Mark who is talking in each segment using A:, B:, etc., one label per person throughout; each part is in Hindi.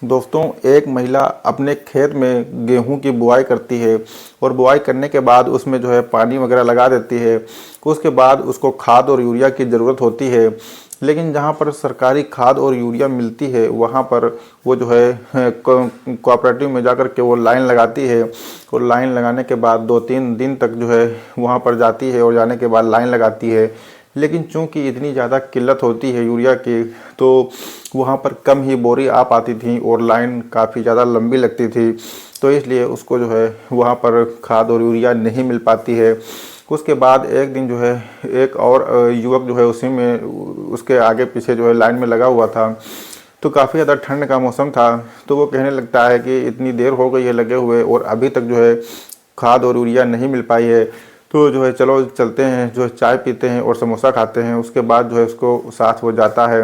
A: दोस्तों, एक महिला अपने खेत में गेहूं की बुआई करती है और बुआई करने के बाद उसमें जो है पानी वगैरह लगा देती है। उसके बाद उसको खाद और यूरिया की ज़रूरत होती है, लेकिन जहां पर सरकारी खाद और यूरिया मिलती है वहां पर वो जो है कोऑपरेटिव में जाकर के वो लाइन लगाती है और लाइन लगाने के बाद 2-3 दिन तक जो है वहां पर जाती है और जाने के बाद लाइन लगाती है। लेकिन चूंकि इतनी ज़्यादा किल्लत होती है यूरिया की, तो वहाँ पर कम ही बोरी आ पाती थी और लाइन काफ़ी ज़्यादा लंबी लगती थी, तो इसलिए उसको जो है वहाँ पर खाद और यूरिया नहीं मिल पाती है। उसके बाद एक दिन जो है एक और युवक जो है उसी में उसके आगे पीछे जो है लाइन में लगा हुआ था। तो काफ़ी ज़्यादा ठंड का मौसम था, तो वो कहने लगता है कि इतनी देर हो गई है लगे हुए और अभी तक जो है खाद और यूरिया नहीं मिल पाई है। तो जो है चलो चलते हैं, जो है चाय पीते हैं और समोसा खाते हैं। उसके बाद जो है उसको साथ वो जाता है,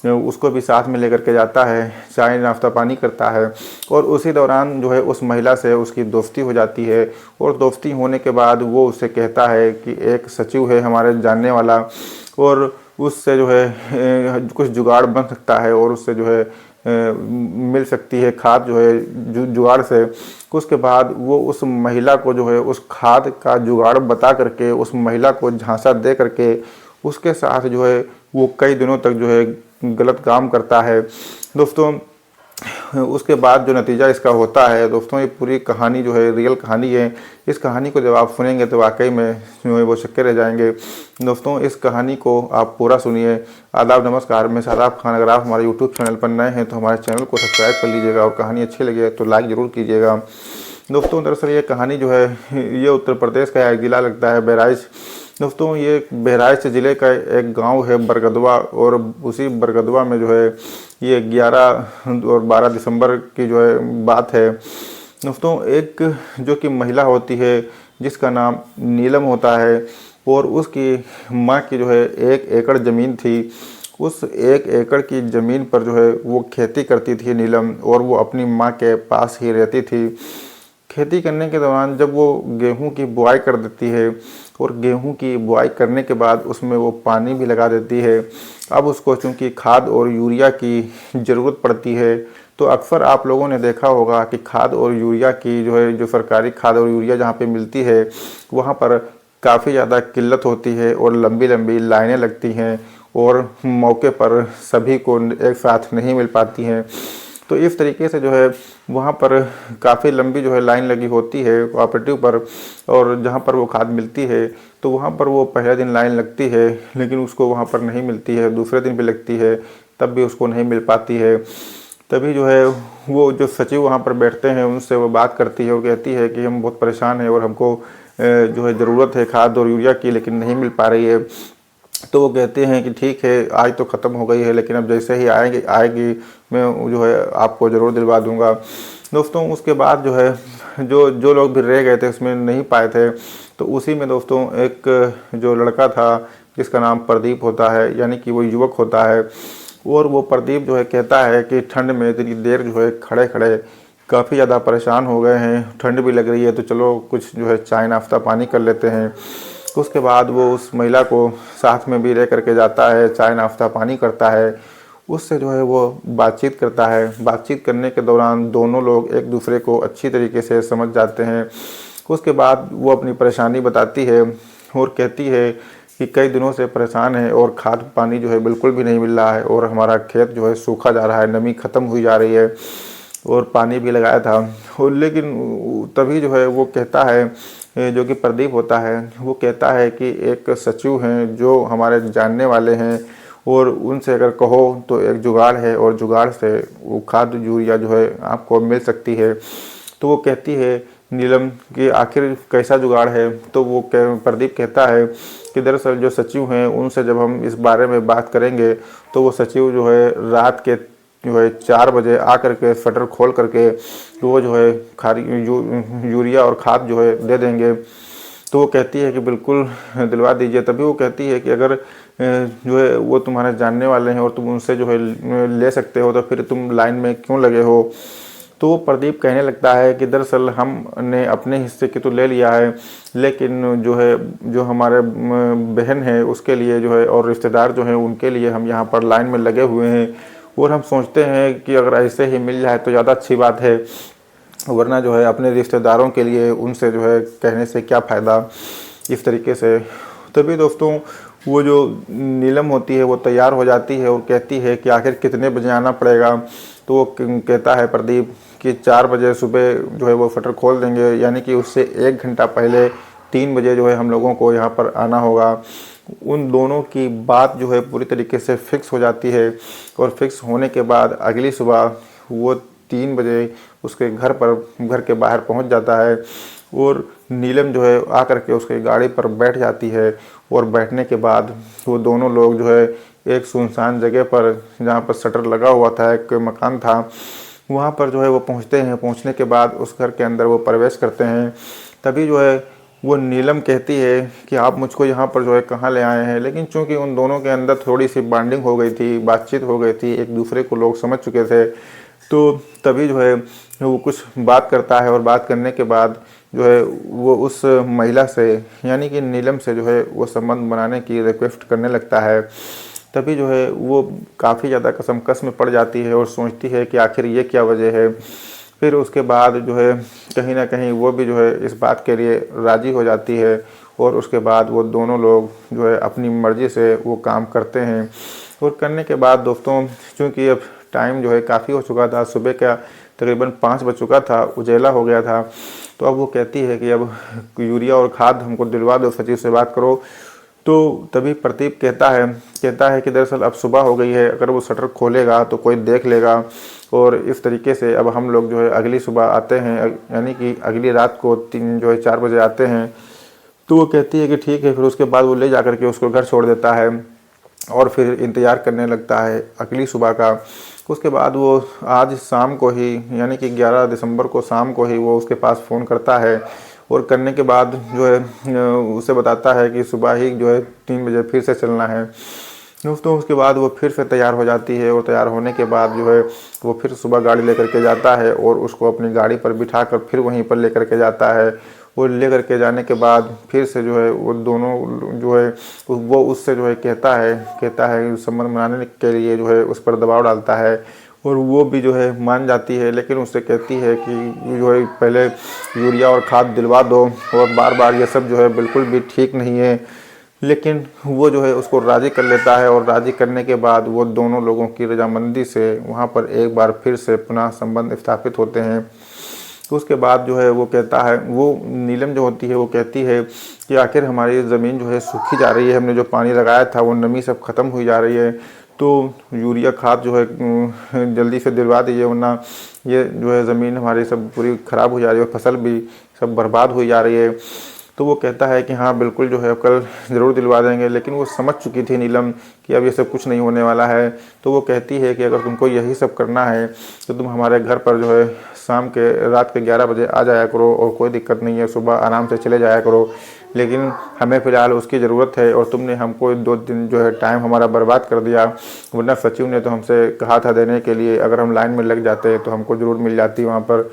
A: उसको भी साथ में लेकर के जाता है, चाय नाश्ता पानी करता है और उसी दौरान जो है उस महिला से उसकी दोस्ती हो जाती है। और दोस्ती होने के बाद वो उससे कहता है कि एक सचिव है हमारे जानने वाला और उससे जो है कुछ जुगाड़ बन सकता है और उससे जो है मिल सकती है खाद जो है जुगाड़ से। उसके बाद वो उस महिला को जो है उस खाद का जुगाड़ बता करके उस महिला को झांसा दे करके उसके साथ जो है वो कई दिनों तक जो है गलत काम करता है। दोस्तों, उसके बाद जो नतीजा इसका होता है, दोस्तों ये पूरी कहानी जो है रियल कहानी है। इस कहानी को जब आप सुनेंगे तो वाकई में जो है वो चक्के रह जाएंगे। दोस्तों, इस कहानी को आप पूरा सुनिए। आदाब, नमस्कार, मैं शादाब खान। अगर आप हमारे यूट्यूब चैनल पर नए हैं तो हमारे चैनल को सब्सक्राइब कर लीजिएगा और कहानी अच्छी लगे तो लाइक ज़रूर कीजिएगा। दोस्तों, दरअसल ये कहानी जो है ये उत्तर प्रदेश का एक ज़िला लगता है बहराइच। दोस्तों, ये बहराइच ज़िले का एक गांव है बरगदवा और उसी बरगदवा में जो है ये 11 और 12 दिसंबर की जो है बात है। दोस्तों, एक जो कि महिला होती है जिसका नाम नीलम होता है और उसकी माँ की जो है 1 एकड़ ज़मीन थी। उस 1 एकड़ की ज़मीन पर जो है वो खेती करती थी नीलम और वो अपनी माँ के पास ही रहती थी। खेती करने के दौरान जब वो गेहूं की बुआई कर देती है और गेहूं की बुआई करने के बाद उसमें वो पानी भी लगा देती है। अब उसको चूंकि खाद और यूरिया की ज़रूरत पड़ती है, तो अक्सर आप लोगों ने देखा होगा कि खाद और यूरिया की जो है जो सरकारी खाद और यूरिया जहाँ पे मिलती है वहाँ पर काफ़ी ज़्यादा किल्लत होती है और लंबी लंबी लाइनें लगती हैं और मौके पर सभी को एक साथ नहीं मिल पाती हैं। तो इस तरीके से जो है वहाँ पर काफ़ी लंबी जो है लाइन लगी होती है कोऑपरेटिव पर, और जहाँ पर वो खाद मिलती है तो वहाँ पर वो पहले दिन लाइन लगती है लेकिन उसको वहाँ पर नहीं मिलती है, दूसरे दिन भी लगती है तब भी उसको नहीं मिल पाती है। तभी जो है वो जो सचिव वहाँ पर बैठते हैं उनसे वो बात करती है और कहती है कि हम बहुत परेशान हैं और हमको जो है ज़रूरत है खाद और यूरिया की लेकिन नहीं मिल पा रही है। तो वो कहते हैं कि ठीक है, आज तो ख़त्म हो गई है लेकिन अब जैसे ही आएगी मैं जो है आपको ज़रूर दिलवा दूंगा। दोस्तों, उसके बाद जो है जो जो लोग भी रह गए थे उसमें नहीं पाए थे, तो उसी में दोस्तों एक जो लड़का था जिसका नाम प्रदीप होता है, यानी कि वो युवक होता है, और वो प्रदीप जो है कहता है कि ठंड में इतनी देर जो है खड़े खड़े काफ़ी ज़्यादा परेशान हो गए हैं, ठंड भी लग रही है तो चलो कुछ जो है चाय नाश्ता पानी कर लेते हैं। उसके बाद वो उस महिला को साथ में भी ले करके जाता है, चाय नाश्ता पानी करता है, उससे जो है वो बातचीत करता है। बातचीत करने के दौरान दोनों लोग एक दूसरे को अच्छी तरीके से समझ जाते हैं। उसके बाद वो अपनी परेशानी बताती है और कहती है कि कई दिनों से परेशान है और खाद पानी जो है बिल्कुल भी नहीं मिल रहा है और हमारा खेत जो है सूखा जा रहा है, नमी ख़त्म हुई जा रही है और पानी भी लगाया था। और लेकिन तभी जो है वो कहता है, जो कि प्रदीप होता है, वो कहता है कि एक सचिव हैं जो हमारे जानने वाले हैं और उनसे अगर कहो तो एक जुगाड़ है और जुगाड़ से वो खाद यूरिया जो है आपको मिल सकती है। तो वो कहती है नीलम कि आखिर कैसा जुगाड़ है। तो वो प्रदीप कहता है कि दरअसल जो सचिव हैं उनसे जब हम इस बारे में बात करेंगे तो वो सचिव जो है रात के जो है 4 बजे आकर के शटर खोल करके वो जो है यूरिया और खाद जो है दे देंगे। तो वो कहती है कि बिल्कुल दिलवा दीजिए। तभी वो कहती है कि अगर जो है वो तुम्हारे जानने वाले हैं और तुम उनसे जो है ले सकते हो तो फिर तुम लाइन में क्यों लगे हो। तो वो प्रदीप कहने लगता है कि दरअसल हमने अपने हिस्से की तो ले लिया है, लेकिन जो है जो हमारे बहन है उसके लिए जो है और रिश्तेदार जो हैं उनके लिए हम यहाँ पर लाइन में लगे हुए हैं और हम सोचते हैं कि अगर ऐसे ही मिल जाए तो ज़्यादा अच्छी बात है, वरना जो है अपने रिश्तेदारों के लिए उनसे जो है कहने से क्या फ़ायदा, इस तरीके से। तभी दोस्तों वो जो नीलम होती है वो तैयार हो जाती है और कहती है कि आखिर कितने बजे आना पड़ेगा। तो वो कहता है प्रदीप कि 4 बजे सुबह जो है वो शटर खोल देंगे, यानी कि उससे 1 घंटा पहले 3 बजे जो है हम लोगों को यहाँ पर आना होगा। उन दोनों की बात जो है पूरी तरीके से फिक्स हो जाती है और फिक्स होने के बाद अगली सुबह वो 3 बजे उसके घर के बाहर पहुंच जाता है और नीलम जो है आकर के उसकी गाड़ी पर बैठ जाती है। और बैठने के बाद वो दोनों लोग जो है एक सुनसान जगह पर, जहाँ पर शटर लगा हुआ था, एक मकान था, वहाँ पर जो है वो पहुँचते हैं। पहुँचने के बाद उस घर के अंदर वो प्रवेश करते हैं। तभी जो है वो नीलम कहती है कि आप मुझको यहाँ पर जो है कहाँ ले आए हैं। लेकिन चूंकि उन दोनों के अंदर थोड़ी सी बॉन्डिंग हो गई थी, बातचीत हो गई थी, एक दूसरे को लोग समझ चुके थे, तो तभी जो है वो कुछ बात करता है। और बात करने के बाद जो है वो उस महिला से, यानी कि नीलम से जो है वो संबंध बनाने की रिक्वेस्ट करने लगता है। तभी जो है वो काफ़ी ज़्यादा कसमकस में पड़ जाती है और सोचती है कि आखिर ये क्या वजह है। फिर उसके बाद जो है कहीं ना कहीं वो भी जो है इस बात के लिए राज़ी हो जाती है और उसके बाद वो दोनों लोग जो है अपनी मर्ज़ी से वो काम करते हैं। और करने के बाद दोस्तों, चूँकि अब टाइम जो है काफ़ी हो चुका था, सुबह का तकरीबन 5 बज चुका था, उजेला हो गया था, तो अब वो कहती है कि अब यूरिया और खाद हमको दिलवा दो, सचिव से बात करो। तो तभी प्रदीप कहता है कि दरअसल अब सुबह हो गई है, अगर वो शटर खोलेगा तो कोई देख लेगा। और इस तरीके से अब हम लोग जो है अगली सुबह आते हैं, यानी कि अगली रात को 4 बजे आते हैं। तो वो कहती है कि ठीक है। फिर उसके बाद वो ले जा कर के उसको घर छोड़ देता है और फिर इंतज़ार करने लगता है अगली सुबह का। उसके बाद वो आज शाम को ही, यानी कि 11 दिसंबर को शाम को ही वो उसके पास फ़ोन करता है और करने के बाद जो है उसे बताता है कि सुबह ही जो है 3 बजे फिर से चलना है। दोस्तों उसके बाद वो फिर से तैयार हो जाती है और तैयार होने के बाद जो है वो फिर सुबह गाड़ी लेकर के जाता है और उसको अपनी गाड़ी पर बिठा कर फिर वहीं पर लेकर के जाता है। वो लेकर के जाने के बाद फिर से जो है वो दोनों जो है वो उससे जो है कहता है संबंध बनाने के लिए जो है उस पर दबाव डालता है और वो भी जो है मान जाती है। लेकिन उससे कहती है कि जो है पहले यूरिया और खाद दिलवा दो और बार बार ये सब जो है बिल्कुल भी ठीक नहीं है। लेकिन वो जो है उसको राज़ी कर लेता है और राज़ी करने के बाद वो दोनों लोगों की रजामंदी से वहाँ पर एक बार फिर से पुनः संबंध स्थापित होते हैं। तो उसके बाद जो है वो कहता है, वो नीलम जो होती है वो कहती है कि आखिर हमारी ज़मीन जो है सूखी जा रही है, हमने जो पानी लगाया था वो नमी सब ख़त्म हुई जा रही है, तो यूरिया खाद जो है जल्दी से दिलवा दीजिए, वरना ये जो है ज़मीन हमारी सब पूरी ख़राब हो जा रही है, फसल भी सब बर्बाद हुई जा रही है। तो वो कहता है कि हाँ बिल्कुल जो है कल ज़रूर दिलवा देंगे। लेकिन वो समझ चुकी थी नीलम कि अब ये सब कुछ नहीं होने वाला है। तो वो कहती है कि अगर तुमको यही सब करना है तो तुम हमारे घर पर जो है रात के 11 बजे आ जाया करो और कोई दिक्कत नहीं है, सुबह आराम से चले जाया करो। लेकिन हमें फ़िलहाल उसकी ज़रूरत है और तुमने हमको 2 दिन जो है टाइम हमारा बर्बाद कर दिया, वरना सचिव ने तो हमसे कहा था देने के लिए, अगर हम लाइन में लग जाते तो हमको ज़रूर मिल जाती वहाँ पर।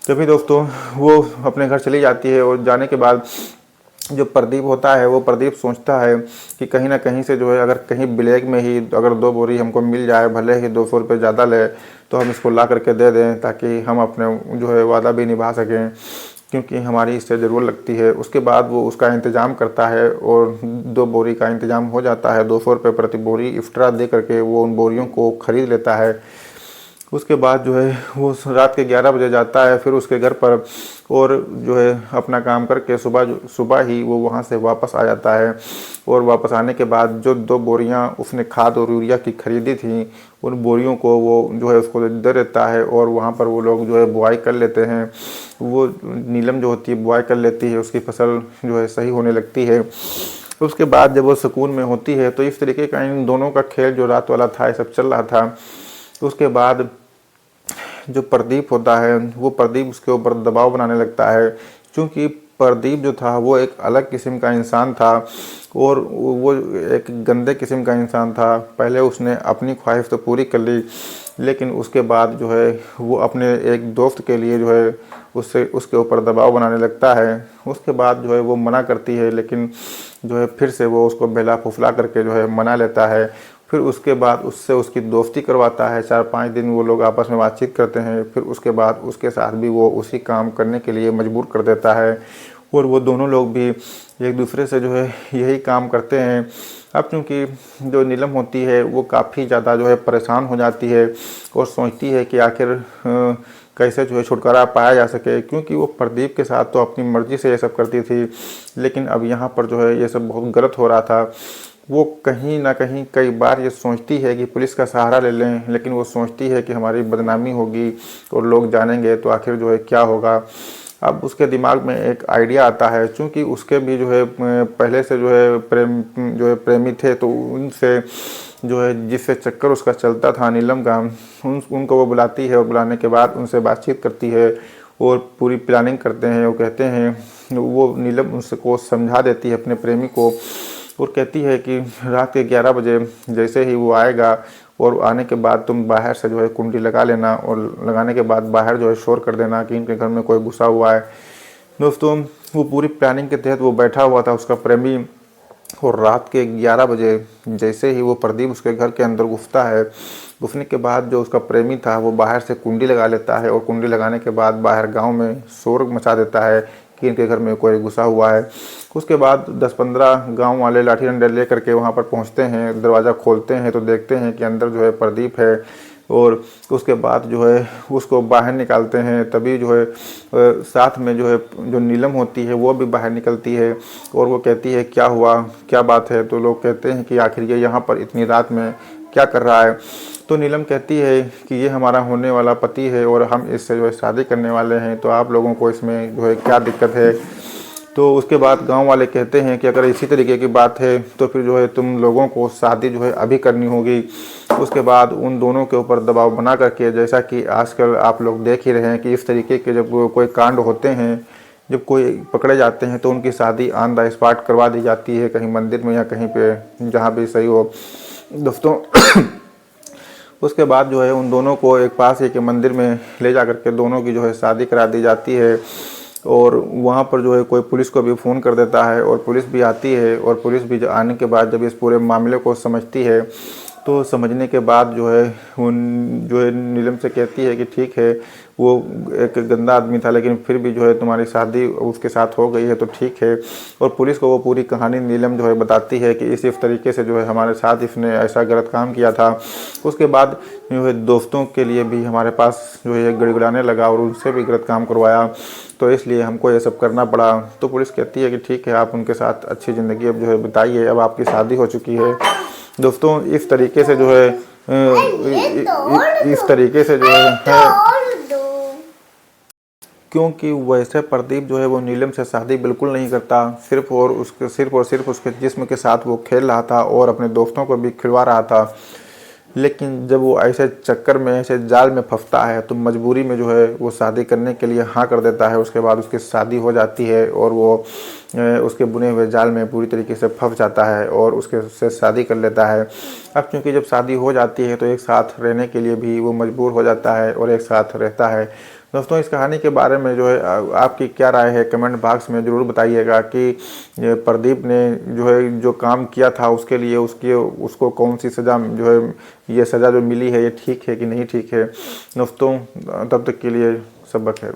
A: तभी दोस्तों वो अपने घर चली जाती है और जाने के बाद जो प्रदीप होता है वो प्रदीप सोचता है कि कहीं ना कहीं से जो है अगर कहीं ब्लैक में ही अगर 2 बोरी हमको मिल जाए, भले ही 200 रुपये ज़्यादा ले, तो हम इसको ला करके दे दें ताकि हम अपने जो है वादा भी निभा सकें, क्योंकि हमारी इससे ज़रूर लगती है। उसके बाद वो उसका इंतज़ाम करता है और 2 बोरी का इंतज़ाम हो जाता है। 200 रुपये प्रति बोरी एक्स्ट्रा दे करके वो उन बोरियों को ख़रीद लेता है। उसके बाद जो है वो रात के 11 बजे जाता है फिर उसके घर पर, और जो है अपना काम करके सुबह ही वो वहाँ से वापस आ जाता है। और वापस आने के बाद जो 2 बोरियाँ उसने खाद और यूरिया की खरीदी थी, उन बोरियों को वो जो है उसको दे देता है और वहाँ पर वो लोग जो है बुआई कर लेते हैं। वो नीलम जो होती है बुआई कर लेती है, उसकी फसल जो है सही होने लगती है। उसके बाद जब वो सुकून में होती है तो इस तरीके का इन दोनों का खेल जो रात वाला था ये सब चल रहा था। उसके बाद जो प्रदीप होता है वो प्रदीप उसके ऊपर दबाव बनाने लगता है, क्योंकि प्रदीप जो था वो एक अलग किस्म का इंसान था और वो एक गंदे किस्म का इंसान था। पहले उसने अपनी ख्वाहिश तो पूरी कर ली, लेकिन उसके बाद जो है वो अपने एक दोस्त के लिए जो है उसके ऊपर दबाव बनाने लगता है। उसके बाद जो है वो मना करती है, लेकिन जो है फिर से वो उसको बहला फुसला करके जो है मना लेता है फिर उसके बाद उससे उसकी दोस्ती करवाता है। 4-5 दिन वो लोग आपस में बातचीत करते हैं। फिर उसके बाद उसके साथ भी वो उसी काम करने के लिए मजबूर कर देता है और वो दोनों लोग भी एक दूसरे से जो है यही काम करते हैं। अब चूँकि जो नीलम होती है वो काफ़ी ज़्यादा जो है परेशान हो जाती है और सोचती है कि आखिर कैसे जो है छुटकारा पाया जा सके, क्योंकि वो प्रदीप के साथ तो अपनी मर्ज़ी से ये सब करती थी, लेकिन अब यहाँ पर जो है ये सब बहुत गलत हो रहा था। वो कहीं ना कहीं कई बार ये सोचती है कि पुलिस का सहारा ले लें, लेकिन वो सोचती है कि हमारी बदनामी होगी और लोग जानेंगे तो आखिर जो है क्या होगा। अब उसके दिमाग में एक आइडिया आता है, क्योंकि उसके भी जो है पहले से जो है प्रेमी थे, तो उनसे जो है जिससे चक्कर उसका चलता था नीलम का, उनको वो बुलाती है और बुलाने के बाद उनसे बातचीत करती है और पूरी प्लानिंग करते हैं। वो कहते हैं, वो नीलम उसको समझा देती है अपने प्रेमी को और कहती है कि रात के 11 बजे जैसे ही वो आएगा और आने के बाद तुम बाहर से जो है कुंडी लगा लेना और लगाने के बाद बाहर जो है शोर कर देना कि इनके घर में कोई घुसा हुआ है। दोस्तों, वो पूरी प्लानिंग के तहत वो बैठा हुआ था उसका प्रेमी, और रात के 11 बजे जैसे ही वो प्रदीप उसके घर के अंदर घुसता है, घुसने के बाद जो उसका प्रेमी था वो बाहर से कुंडी लगा लेता है और कुंडी लगाने के बाद बाहर गांव में शोर मचा देता है कि इनके घर में कोई घुसा हुआ है। उसके बाद 10-15 गांव वाले लाठी डंडे ले करके वहां पर पहुंचते हैं, दरवाज़ा खोलते हैं तो देखते हैं कि अंदर जो है प्रदीप है, और उसके बाद जो है उसको बाहर निकालते हैं। तभी जो है साथ में जो है जो नीलम होती है वो भी बाहर निकलती है और वो कहती है क्या हुआ, क्या बात है। तो लोग कहते हैं कि आखिर ये यहाँ पर इतनी रात में क्या कर रहा है। तो नीलम कहती है कि ये हमारा होने वाला पति है और हम इससे जो है शादी करने वाले हैं, तो आप लोगों को इसमें जो है क्या दिक्कत है। तो उसके बाद गांव वाले कहते हैं कि अगर इसी तरीके की बात है तो फिर जो है तुम लोगों को शादी जो है अभी करनी होगी। उसके बाद उन दोनों के ऊपर दबाव बना करके, जैसा कि आजकल आप लोग देख ही रहे हैं कि इस तरीके के जब कोई कांड होते हैं, जब कोई पकड़े जाते हैं तो उनकी शादी ऑन द स्पॉट करवा दी जाती है, कहीं मंदिर में या कहीं पे जहाँ भी सही हो। दोस्तों, उसके बाद जो है उन दोनों को एक पास ही के मंदिर में ले जा करके दोनों की जो है शादी करा दी जाती है। और वहाँ पर जो है कोई पुलिस को भी फ़ोन कर देता है और पुलिस भी आती है, और पुलिस भी आने के बाद जब इस पूरे मामले को समझती है तो समझने के बाद जो है जो है नीलम से कहती है कि ठीक है, वो एक गंदा आदमी था लेकिन फिर भी जो है तुम्हारी शादी उसके साथ हो गई है तो ठीक है। और पुलिस को वो पूरी कहानी नीलम जो है बताती है कि इस तरीके से जो है हमारे साथ इसने ऐसा गलत काम किया था। उसके बाद जो है दोस्तों के लिए भी हमारे पास जो है गड़गड़ाने लगा और उनसे भी गलत काम करवाया, तो इसलिए हमको ये सब करना पड़ा। तो पुलिस कहती है कि ठीक है, आप उनके साथ अच्छी ज़िंदगी अब जो है बिताइए, अब आपकी शादी हो चुकी है। दोस्तों, इस तरीके से जो है इस तरीके से जो है क्योंकि वैसे प्रदीप जो है वो नीलम से शादी बिल्कुल नहीं करता, सिर्फ और सिर्फ उसके जिस्म के साथ वो खेल रहा था और अपने दोस्तों को भी खिलवा रहा था। लेकिन जब वो ऐसे चक्कर में, ऐसे जाल में फंसता है तो मजबूरी में जो है वो शादी करने के लिए हाँ कर देता है। उसके बाद उसकी शादी हो जाती है और वो उसके बुने हुए जाल में पूरी तरीके से फंस जाता है और उससे शादी कर लेता है। अब क्योंकि जब शादी हो जाती है तो एक साथ रहने के लिए भी वो मजबूर हो जाता है और एक साथ रहता है। दोस्तों, इस कहानी के बारे में जो है आपकी क्या राय है, कमेंट बॉक्स में ज़रूर बताइएगा कि प्रदीप ने जो है जो काम किया था उसके लिए उसको कौन सी सज़ा जो है ये सज़ा जो मिली है ये ठीक है कि नहीं ठीक है। दोस्तों, तब तक के लिए सब बखैर।